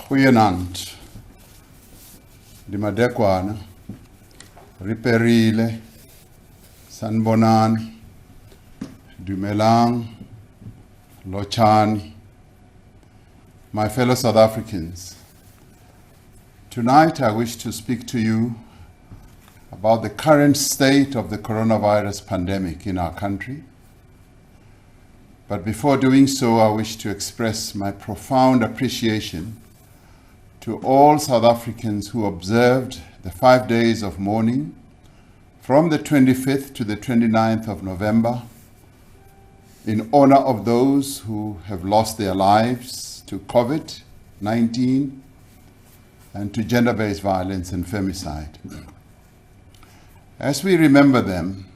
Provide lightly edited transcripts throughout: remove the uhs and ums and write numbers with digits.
Goeienaand. Di Madekwana, Riperile, Sanbonani, Dumelang, Lochani, my fellow South Africans. Tonight I wish to speak to you about the current state of the coronavirus pandemic in our country. But before doing so, I wish to express my profound appreciation to all South Africans who observed the 5 days of mourning from the 25th to the 29th of November in honor of those who have lost their lives to COVID-19 and to gender-based violence and femicide. As we remember them,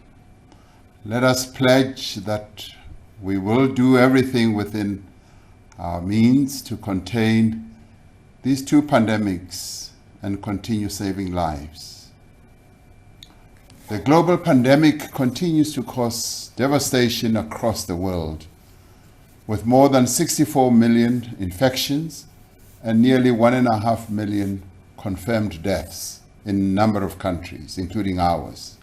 let us pledge that we will do everything within our means to contain these two pandemics and continue saving lives. The global pandemic continues to cause devastation across the world, with more than 64 million infections and nearly 1.5 million confirmed deaths in a number of countries, including ours.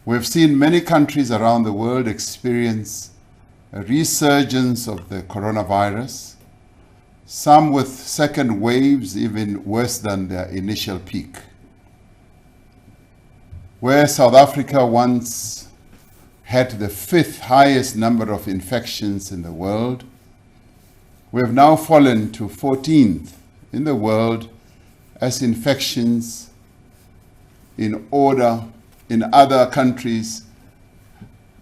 We've seen many countries around the world experience a resurgence of the coronavirus, some with second waves even worse than their initial peak. Where South Africa once had the 5th highest number of infections in the world, we have now fallen to 14th in the world as infections in other countries,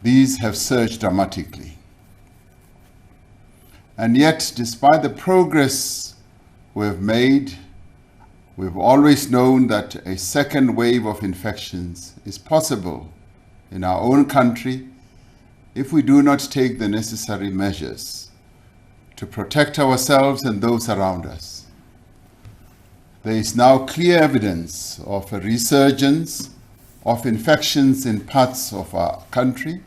these have surged dramatically. And yet, despite the progress we've made, we've always known that a second wave of infections is possible in our own country if we do not take the necessary measures to protect ourselves and those around us. There is now clear evidence of a resurgence of infections in parts of our country,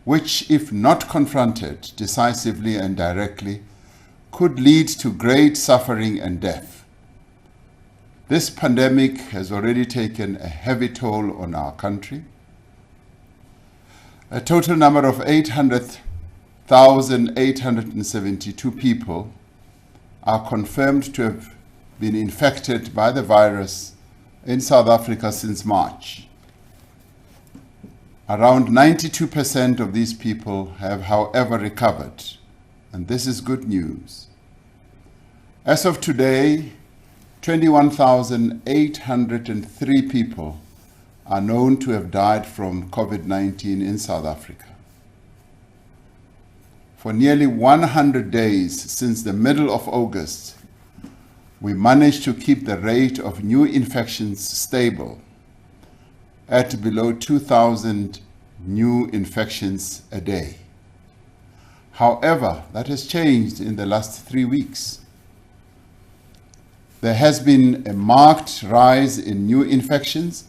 which, if not confronted decisively and directly, could lead to great suffering and death. This pandemic has already taken a heavy toll on our country. A total number of 800,872 people are confirmed to have been infected by the virus in South Africa since March. Around 92% of these people have, however, recovered, and this is good news. As of today, 21,803 people are known to have died from COVID-19 in South Africa. For nearly 100 days since the middle of August, we managed to keep the rate of new infections stable at below 2,000 new infections a day. However, that has changed in the last 3 weeks. There has been a marked rise in new infections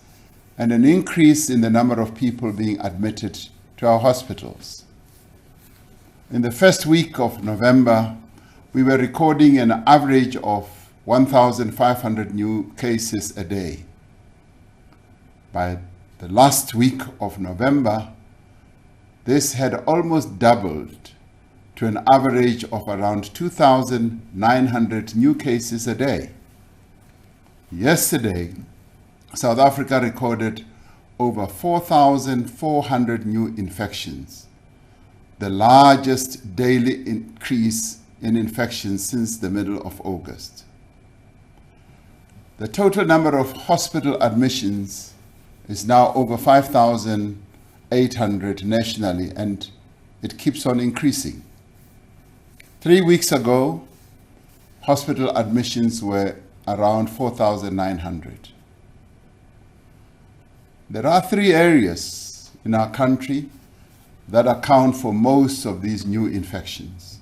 and an increase in the number of people being admitted to our hospitals. In the first week of November, we were recording an average of 1,500 new cases a day. By the last week of November, this had almost doubled to an average of around 2,900 new cases a day. Yesterday, South Africa recorded over 4,400 new infections, the largest daily increase in infections since the middle of August. The total number of hospital admissions is now over 5,800 nationally, and it keeps on increasing. 3 weeks ago, hospital admissions were around 4,900. There are 3 areas in our country that account for most of these new infections.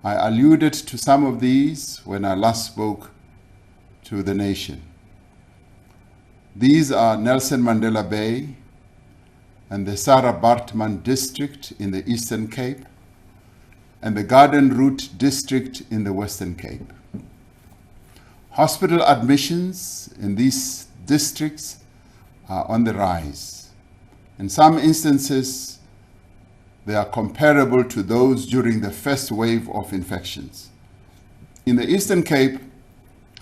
I alluded to some of these when I last spoke to the nation. These are Nelson Mandela Bay and the Sarah Baartman district in the Eastern Cape, and the Garden Route district in the Western Cape. Hospital admissions in these districts are on the rise. In some instances, they are comparable to those during the first wave of infections. In the Eastern Cape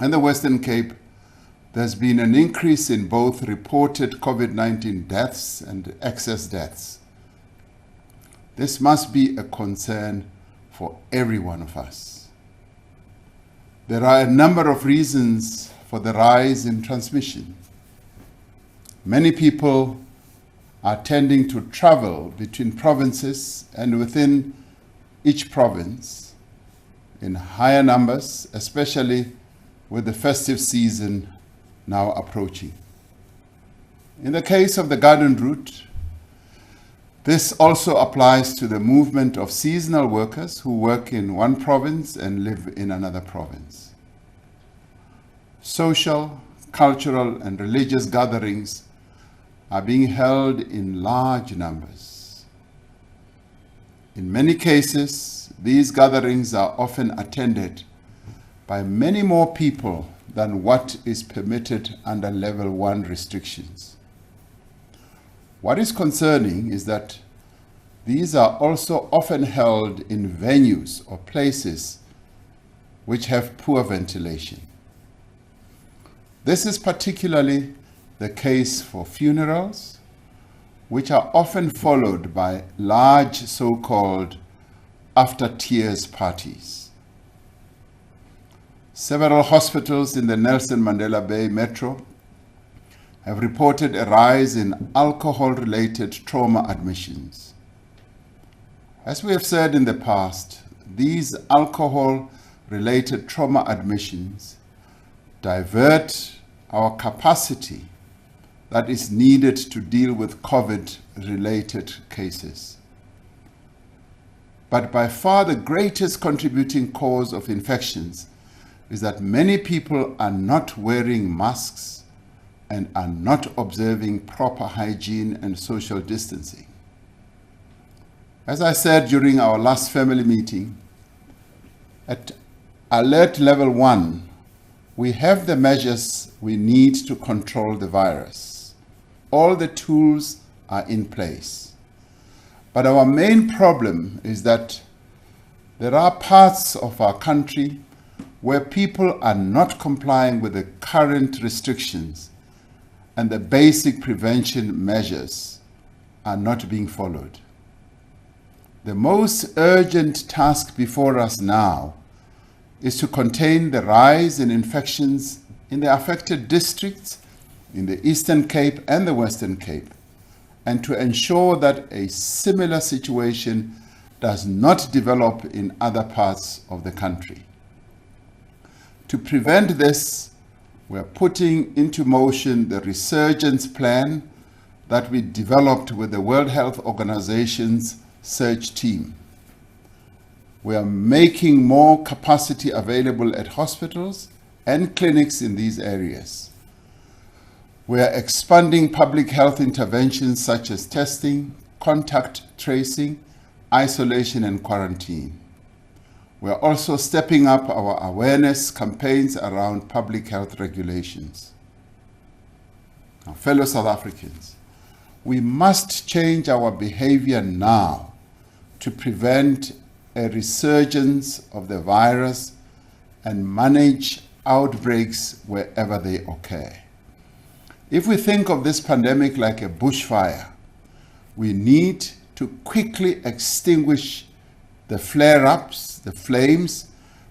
and the Western Cape, there's been an increase in both reported COVID-19 deaths and excess deaths. This must be a concern for every one of us. There are a number of reasons for the rise in transmission. Many people are tending to travel between provinces and within each province in higher numbers, especially with the festive season now approaching. In the case of the Garden Route, this also applies to the movement of seasonal workers who work in one province and live in another province. Social, cultural, and religious gatherings are being held in large numbers. In many cases, these gatherings are often attended by many more people than what is permitted under Level 1 restrictions. What is concerning is that these are also often held in venues or places which have poor ventilation. This is particularly the case for funerals, which are often followed by large so-called after-tears parties. Several hospitals in the Nelson Mandela Bay Metro have reported a rise in alcohol-related trauma admissions. As we have said in the past, these alcohol-related trauma admissions divert our capacity that is needed to deal with COVID-related cases. But by far the greatest contributing cause of infections is that many people are not wearing masks and are not observing proper hygiene and social distancing. As I said during our last family meeting, at Alert Level 1, we have the measures we need to control the virus. All the tools are in place. But our main problem is that there are parts of our country where people are not complying with the current restrictions and the basic prevention measures are not being followed. The most urgent task before us now is to contain the rise in infections in the affected districts in the Eastern Cape and the Western Cape, and to ensure that a similar situation does not develop in other parts of the country. To prevent this, we are putting into motion the resurgence plan that we developed with the World Health Organization's search team. We are making more capacity available at hospitals and clinics in these areas. We are expanding public health interventions such as testing, contact tracing, isolation, and quarantine. We are also stepping up our awareness campaigns around public health regulations. Now, fellow South Africans, we must change our behavior now to prevent a resurgence of the virus and manage outbreaks wherever they occur. If we think of this pandemic like a bushfire, we need to quickly extinguish the flare-ups, the flames,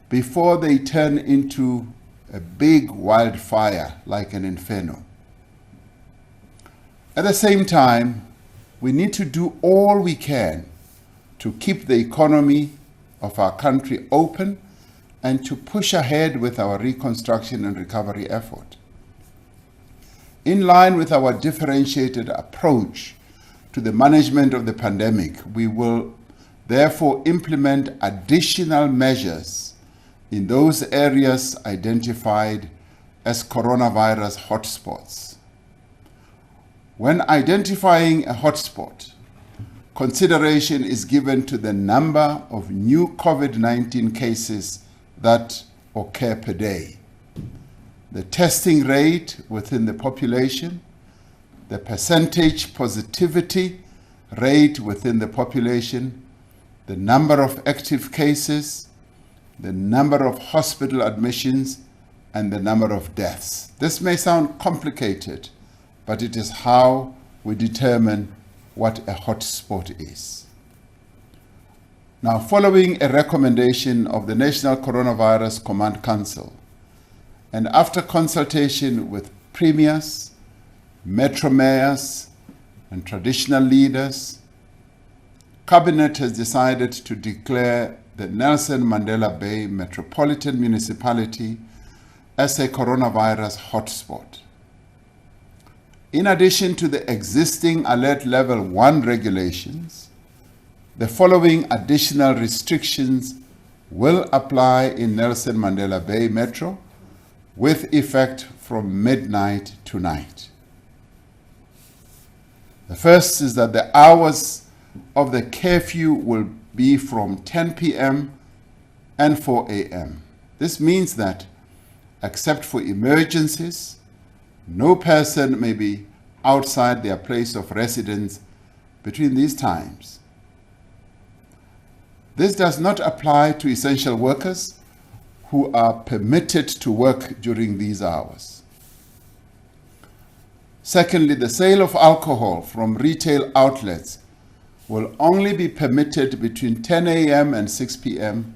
before they turn into a big wildfire like an inferno. At the same time, we need to do all we can to keep the economy of our country open and to push ahead with our reconstruction and recovery effort. In line with our differentiated approach to the management of the pandemic, we will therefore implement additional measures in those areas identified as coronavirus hotspots. When identifying a hotspot, consideration is given to the number of new COVID-19 cases that occur per day, the testing rate within the population, the percentage positivity rate within the population, the number of active cases, the number of hospital admissions, and the number of deaths. This may sound complicated, but it is how we determine what a hotspot is. Now, following a recommendation of the National Coronavirus Command Council, and after consultation with premiers, metro mayors, and traditional leaders, Cabinet has decided to declare the Nelson Mandela Bay Metropolitan Municipality as a coronavirus hotspot. In addition to the existing Alert Level 1 regulations, the following additional restrictions will apply in Nelson Mandela Bay Metro with effect from midnight tonight. The first is that the hours of the curfew will be from 10 p.m. and 4 a.m. This means that, except for emergencies, no person may be outside their place of residence between these times. This does not apply to essential workers who are permitted to work during these hours. Secondly, the sale of alcohol from retail outlets will only be permitted between 10 a.m. and 6 p.m.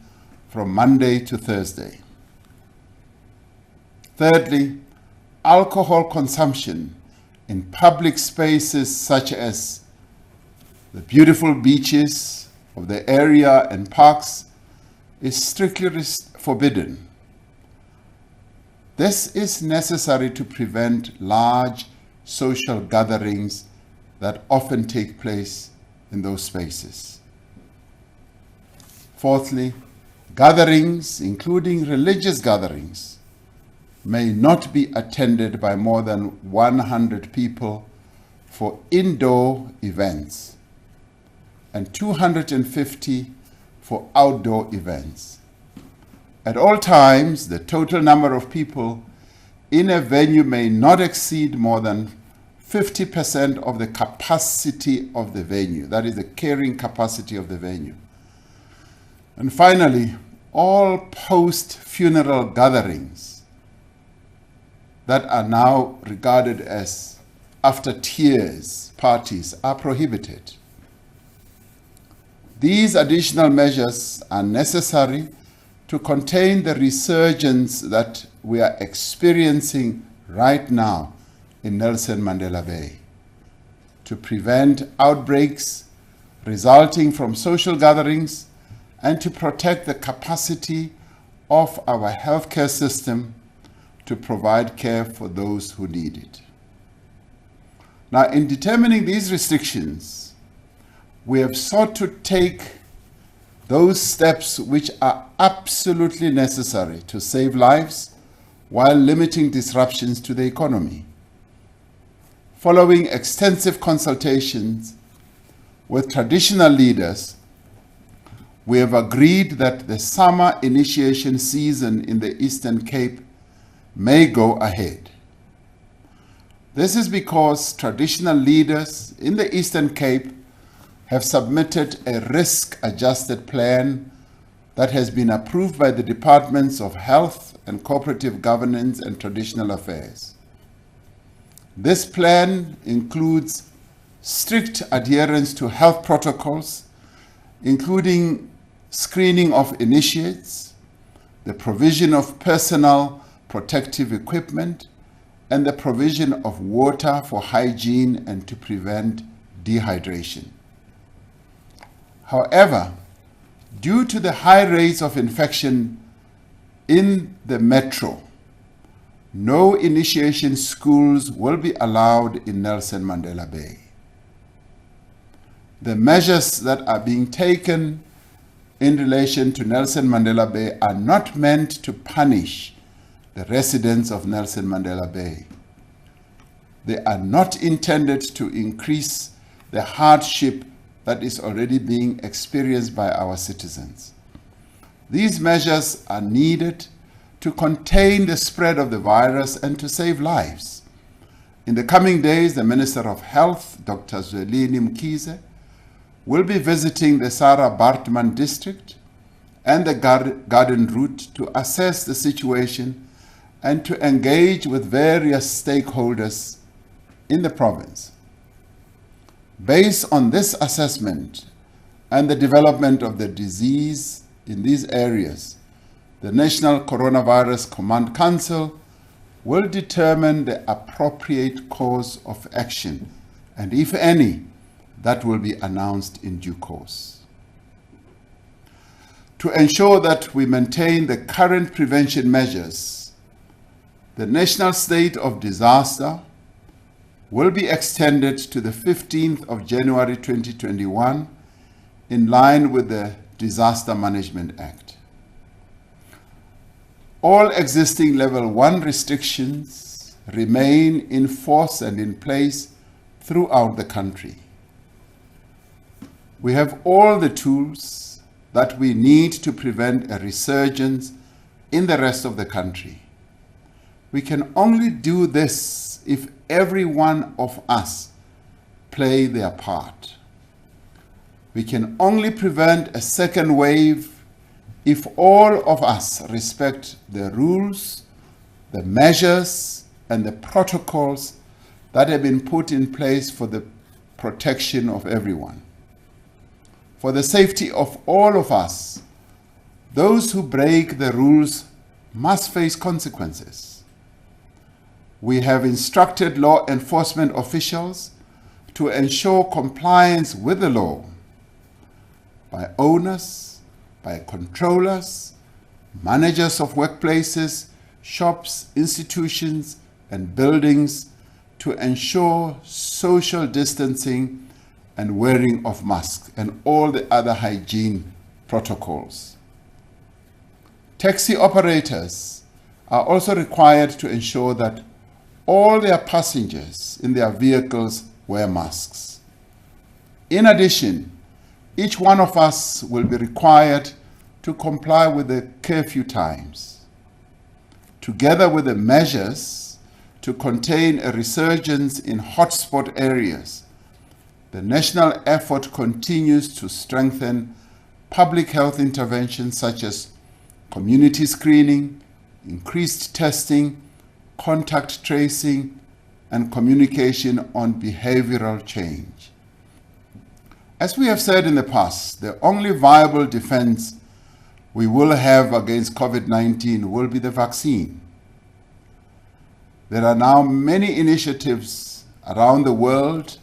from Monday to Thursday. Thirdly, alcohol consumption in public spaces such as the beautiful beaches of the area and parks is strictly forbidden. This is necessary to prevent large social gatherings that often take place in those spaces. Fourthly, gatherings, including religious gatherings, may not be attended by more than 100 people for indoor events and 250 for outdoor events. At all times, the total number of people in a venue may not exceed more than 50% of the capacity of the venue, that is the carrying capacity of the venue. And finally, all post-funeral gatherings that are now regarded as after-tears parties are prohibited. These additional measures are necessary to contain the resurgence that we are experiencing right now in Nelson Mandela Bay, to prevent outbreaks resulting from social gatherings, and to protect the capacity of our healthcare system to provide care for those who need it. Now, in determining these restrictions, we have sought to take those steps which are absolutely necessary to save lives while limiting disruptions to the economy. Following extensive consultations with traditional leaders, we have agreed that the summer initiation season in the Eastern Cape may go ahead. This is because traditional leaders in the Eastern Cape have submitted a risk-adjusted plan that has been approved by the Departments of Health and Cooperative Governance and Traditional Affairs. This plan includes strict adherence to health protocols, including screening of initiates, the provision of personal protective equipment, and the provision of water for hygiene and to prevent dehydration. However, due to the high rates of infection in the metro, no initiation schools will be allowed in Nelson Mandela Bay. The measures that are being taken in relation to Nelson Mandela Bay are not meant to punish the residents of Nelson Mandela Bay. They are not intended to increase the hardship that is already being experienced by our citizens. These measures are needed to contain the spread of the virus and to save lives. In the coming days, the Minister of Health, Dr. Zwelini Mkhize, will be visiting the Sarah Baartman district and the Garden Route to assess the situation and to engage with various stakeholders in the province. Based on this assessment and the development of the disease in these areas, the National Coronavirus Command Council will determine the appropriate course of action, and if any, that will be announced in due course. To ensure that we maintain the current prevention measures, the national state of disaster will be extended to the 15th of January 2021 in line with the Disaster Management Act. All existing Level 1 restrictions remain in force and in place throughout the country. We have all the tools that we need to prevent a resurgence in the rest of the country. We can only do this if every one of us play their part. We can only prevent a second wave if all of us respect the rules, the measures, and the protocols that have been put in place for the protection of everyone. For the safety of all of us, those who break the rules must face consequences. We have instructed law enforcement officials to ensure compliance with the law by owners, by controllers, managers of workplaces, shops, institutions, and buildings to ensure social distancing and wearing of masks and all the other hygiene protocols. Taxi operators are also required to ensure that all their passengers in their vehicles wear masks. In addition, each one of us will be required to comply with the curfew times. Together with the measures to contain a resurgence in hotspot areas, the national effort continues to strengthen public health interventions such as community screening, increased testing, contact tracing, and communication on behavioral change. As we have said in the past, the only viable defense we will have against COVID-19 will be the vaccine. There are now many initiatives around the world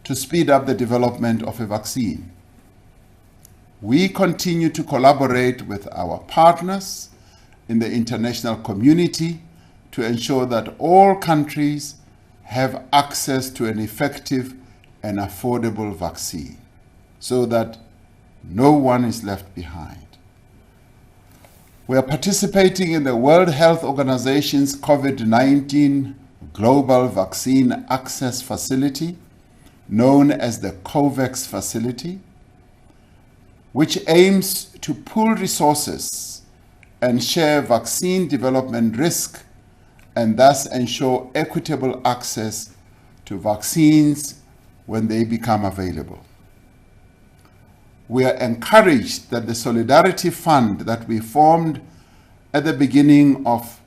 to speed up the development of a vaccine. We continue to collaborate with our partners in the international community to ensure that all countries have access to an effective and affordable vaccine so that no one is left behind. We are participating in the World Health Organization's COVID-19 Global Vaccine Access Facility, known as the COVAX facility, which aims to pool resources and share vaccine development risk and thus ensure equitable access to vaccines when they become available. We are encouraged that the Solidarity Fund that we formed at the beginning of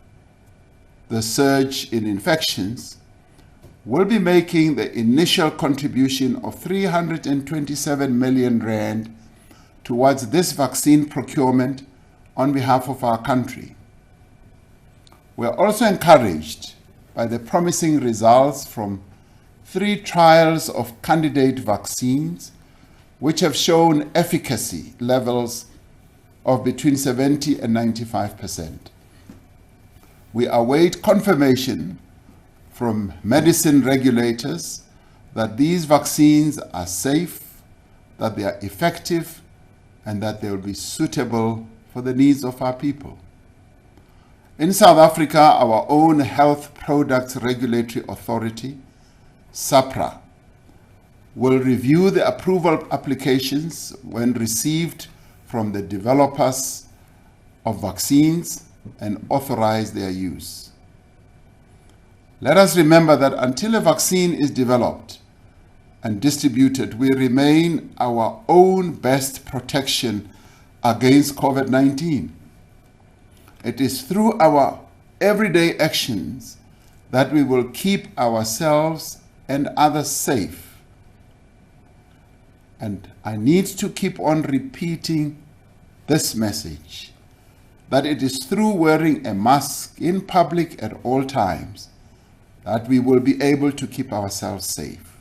the surge in infections will be making the initial contribution of 327 million rand towards this vaccine procurement on behalf of our country. We are also encouraged by the promising results from 3 trials of candidate vaccines which have shown efficacy levels of between 70 and 95%. We await confirmation from medicine regulators that these vaccines are safe, that they are effective, and that they will be suitable for the needs of our people. In South Africa, our own Health Products Regulatory Authority, SAPRA, will review the approval applications when received from the developers of vaccines and authorize their use. Let us remember that until a vaccine is developed and distributed, we remain our own best protection against COVID-19. It is through our everyday actions that we will keep ourselves and others safe. And I need to keep on repeating this message, that it is through wearing a mask in public at all times that we will be able to keep ourselves safe.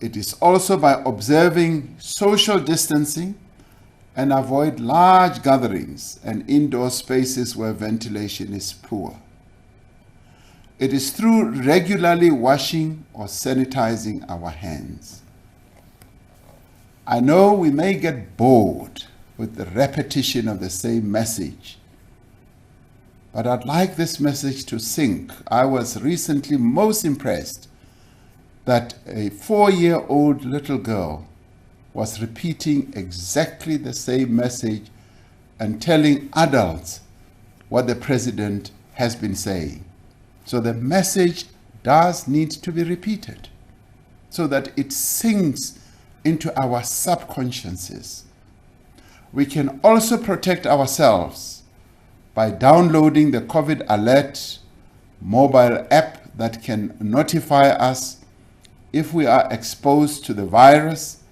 It is also by observing social distancing and avoid large gatherings and indoor spaces where ventilation is poor. It is through regularly washing or sanitizing our hands. I know we may get bored with the repetition of the same message, but I'd like this message to sink. I was recently most impressed that a 4-year-old little girl was repeating exactly the same message and telling adults what the president has been saying. So the message does need to be repeated so that it sinks into our subconsciouses. We can also protect ourselves by downloading the COVID Alert mobile app that can notify us if we are exposed to the virus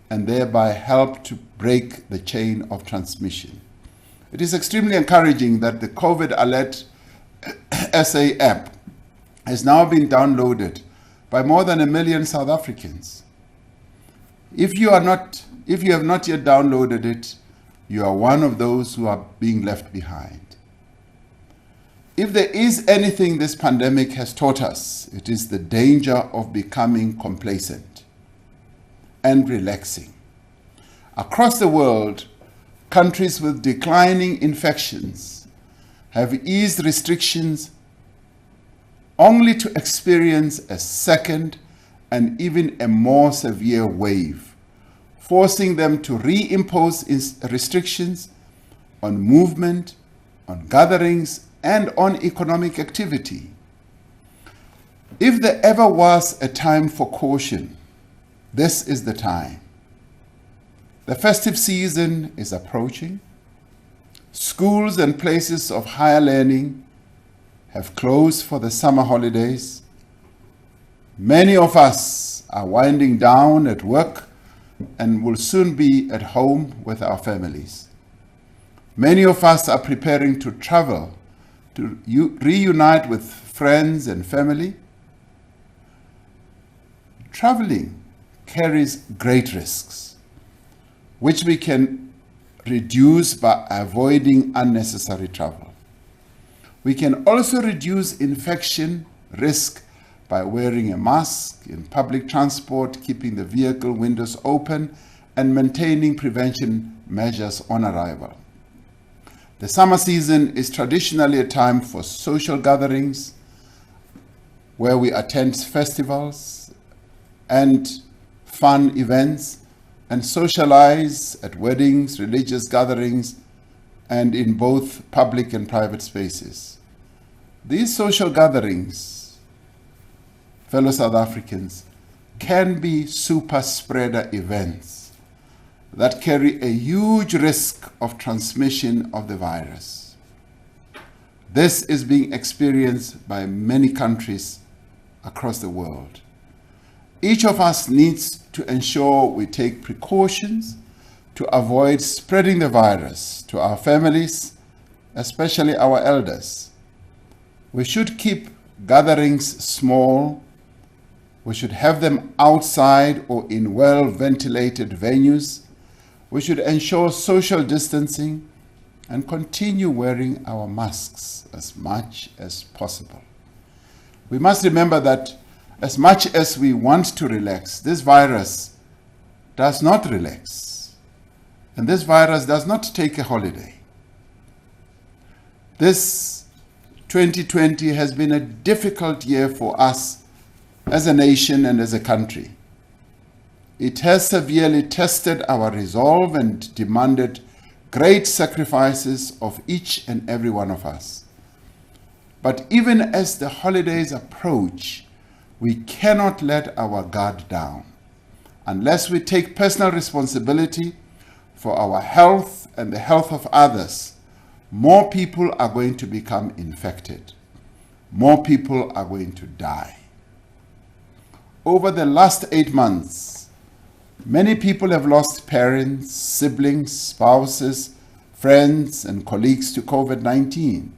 and thereby help to break the chain of transmission. It is extremely encouraging that the COVID Alert SA app has now been downloaded by more than 1 million South Africans. If you have not yet downloaded it, you are one of those who are being left behind. If there is anything this pandemic has taught us, it is the danger of becoming complacent and relaxing. Across the world, countries with declining infections have eased restrictions only to experience a second and even a more severe wave, forcing them to reimpose restrictions on movement, on gatherings, and on economic activity. If there ever was a time for caution, this is the time. The festive season is approaching. Schools and places of higher learning have closed for the summer holidays. Many of us are winding down at work and will soon be at home with our families. Many of us are preparing to travel to reunite with friends and family. Traveling carries great risks, which we can reduce by avoiding unnecessary travel. We can also reduce infection risk by wearing a mask in public transport, keeping the vehicle windows open, and maintaining prevention measures on arrival. The summer season is traditionally a time for social gatherings where we attend festivals and fun events and socialize at weddings, religious gatherings, and in both public and private spaces. These social gatherings, fellow South Africans, can be super spreader events that carry a huge risk of transmission of the virus. This is being experienced by many countries across the world. Each of us needs to ensure we take precautions to avoid spreading the virus to our families, especially our elders. We should keep gatherings small. We should have them outside or in well-ventilated venues. We should ensure social distancing and continue wearing our masks as much as possible. We must remember that as much as we want to relax, this virus does not relax. And this virus does not take a holiday. This 2020 has been a difficult year for us as a nation and as a country. It has severely tested our resolve and demanded great sacrifices of each and every one of us. But even as the holidays approach, we cannot let our guard down. Unless we take personal responsibility for our health and the health of others, more people are going to become infected. More people are going to die. Over the last 8 months, many people have lost parents, siblings, spouses, friends, and colleagues to COVID-19.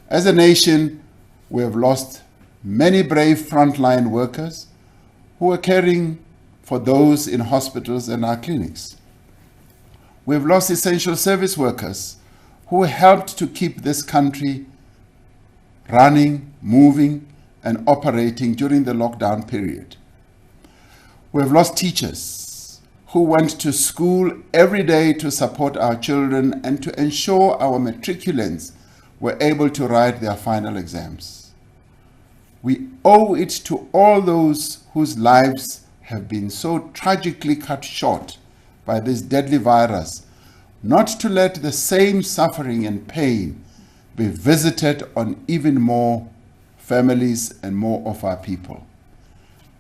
As a nation, we have lost many brave frontline workers who are caring for those in hospitals and our clinics. We have lost essential service workers who helped to keep this country running, moving, and operating during the lockdown period. We have lost teachers who went to school every day to support our children and to ensure our matriculants were able to write their final exams. We owe it to all those whose lives have been so tragically cut short by this deadly virus not to let the same suffering and pain be visited on even more families and more of our people.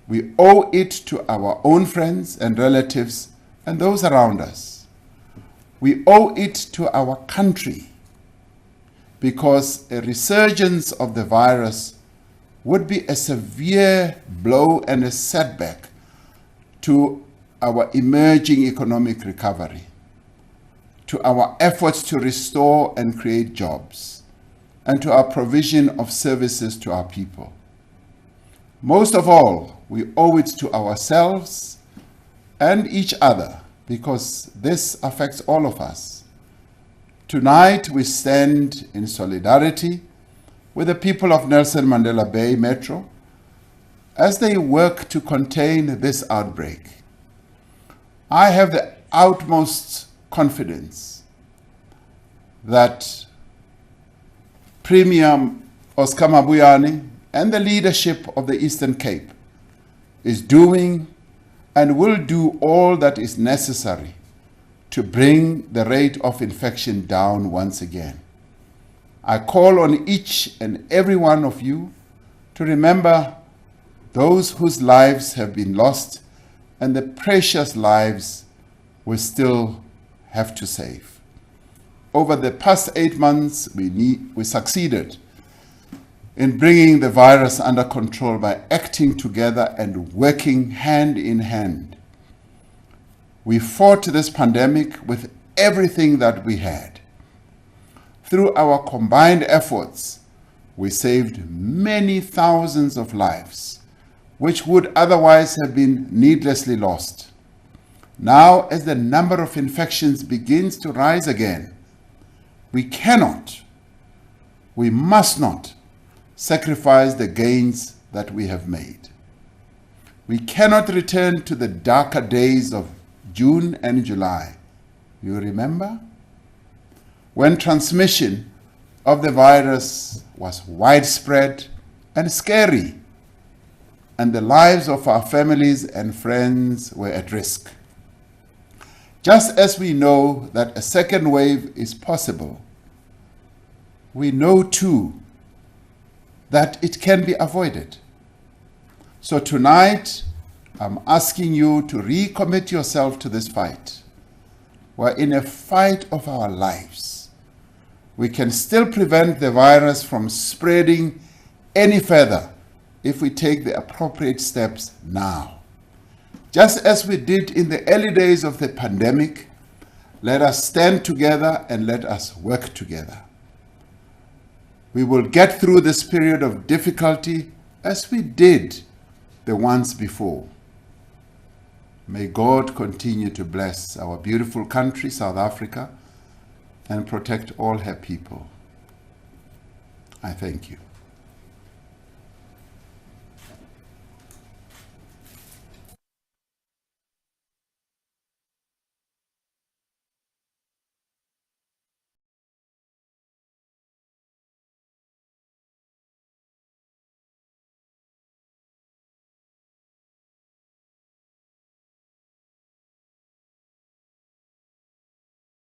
We owe it to our own friends and relatives and those around us. We owe it to our country because a resurgence of the virus would be a severe blow and a setback to our emerging economic recovery, to our efforts to restore and create jobs, and to our provision of services to our people. Most of all, we owe it to ourselves and each other because this affects all of us. Tonight, we stand in solidarity with the people of Nelson Mandela Bay Metro as they work to contain this outbreak. I have the utmost confidence that Premier Oscar Mabuyane and the leadership of the Eastern Cape is doing and will do all that is necessary to bring the rate of infection down once again. I call on each and every one of you to remember those whose lives have been lost and the precious lives we still have to save. Over the past 8 months, we succeeded in bringing the virus under control by acting together and working hand in hand. We fought this pandemic with everything that we had. Through our combined efforts, we saved many thousands of lives, which would otherwise have been needlessly lost. Now, as the number of infections begins to rise again, we cannot, we must not sacrifice the gains that we have made. We cannot return to the darker days of June and July. You remember? When transmission of the virus was widespread and scary, and the lives of our families and friends were at risk. Just as we know that a second wave is possible, we know too that it can be avoided. So tonight, I'm asking you to recommit yourself to this fight. We're in a fight of our lives. We can still prevent the virus from spreading any further if we take the appropriate steps now. Just as we did in the early days of the pandemic, let us stand together and let us work together. We will get through this period of difficulty as we did the ones before. May God continue to bless our beautiful country, South Africa, and protect all her people. I thank you.